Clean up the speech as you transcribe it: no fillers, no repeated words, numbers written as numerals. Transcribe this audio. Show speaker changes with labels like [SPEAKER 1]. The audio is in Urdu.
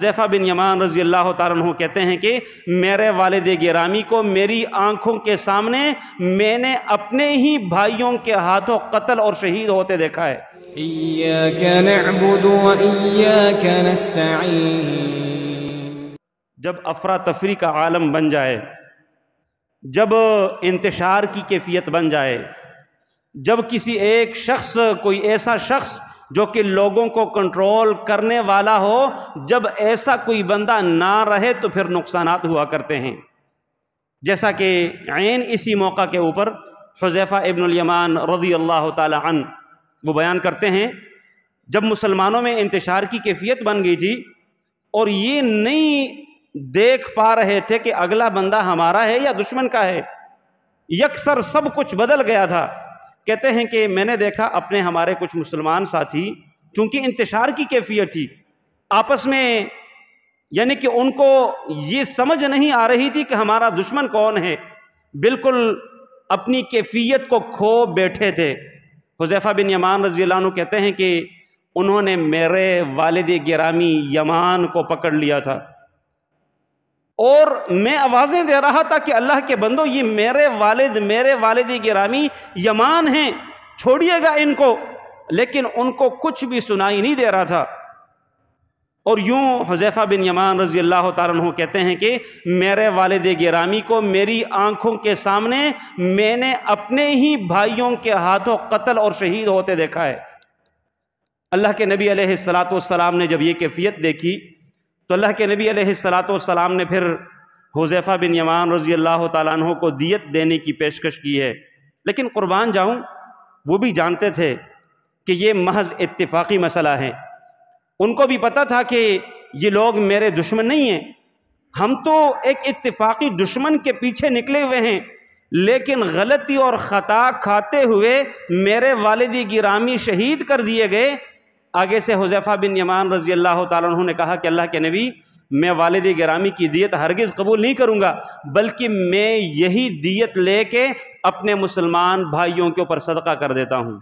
[SPEAKER 1] حذیفہ بن یمان رضی اللہ تعالیٰ عنہ کہتے ہیں کہ میرے والد گرامی کو میری آنکھوں کے سامنے میں نے اپنے ہی بھائیوں کے ہاتھوں قتل اور شہید ہوتے دیکھا ہے۔
[SPEAKER 2] إياك نعبد وإياك نستعين۔
[SPEAKER 1] جب افراتفری کا عالم بن جائے، جب انتشار کی کیفیت بن جائے، جب کسی ایک شخص، کوئی ایسا شخص جو کہ لوگوں کو کنٹرول کرنے والا ہو، جب ایسا کوئی بندہ نہ رہے تو پھر نقصانات ہوا کرتے ہیں، جیسا کہ عین اسی موقع کے اوپر حذیفہ ابن الیمان رضی اللہ تعالی عنہ وہ بیان کرتے ہیں، جب مسلمانوں میں انتشار کی کیفیت بن گئی تھی اور یہ نہیں دیکھ پا رہے تھے کہ اگلا بندہ ہمارا ہے یا دشمن کا ہے، یکسر سب کچھ بدل گیا تھا۔ کہتے ہیں کہ میں نے دیکھا اپنے ہمارے کچھ مسلمان ساتھی، چونکہ انتشار کی کیفیت تھی، آپس میں یعنی کہ ان کو یہ سمجھ نہیں آ رہی تھی کہ ہمارا دشمن کون ہے، بالکل اپنی کیفیت کو کھو بیٹھے تھے۔ حذیفہ بن یمان رضی اللہ عنہ کہتے ہیں کہ انہوں نے میرے والد گرامی یمان کو پکڑ لیا تھا اور میں آوازیں دے رہا تھا کہ اللہ کے بندو، یہ میرے والد گرامی یمان ہیں، چھوڑیے گا ان کو، لیکن ان کو کچھ بھی سنائی نہیں دے رہا تھا۔ اور یوں حذیفہ بن یمان رضی اللہ تعالیٰ عنہ کہتے ہیں کہ میرے والد گرامی کو میری آنکھوں کے سامنے میں نے اپنے ہی بھائیوں کے ہاتھوں قتل اور شہید ہوتے دیکھا ہے۔ اللہ کے نبی علیہ السلام نے جب یہ کیفیت دیکھی تو اللہ کے نبی علیہ السلام نے پھر حذیفہ بن یمان رضی اللہ تعالیٰ عنہ کو دیت دینے کی پیشکش کی ہے، لیکن قربان جاؤں وہ بھی جانتے تھے کہ یہ محض اتفاقی مسئلہ ہے۔ ان کو بھی پتہ تھا کہ یہ لوگ میرے دشمن نہیں ہیں، ہم تو ایک اتفاقی دشمن کے پیچھے نکلے ہوئے ہیں، لیکن غلطی اور خطا کھاتے ہوئے میرے والد گرامی شہید کر دیے گئے۔ آگے سے حذیفہ بن یمان رضی اللہ تعالیٰ عنہ نے کہا کہ اللہ کے نبی، میں والد گرامی کی دیت ہرگز قبول نہیں کروں گا، بلکہ میں یہی دیت لے کے اپنے مسلمان بھائیوں کے اوپر صدقہ کر دیتا ہوں۔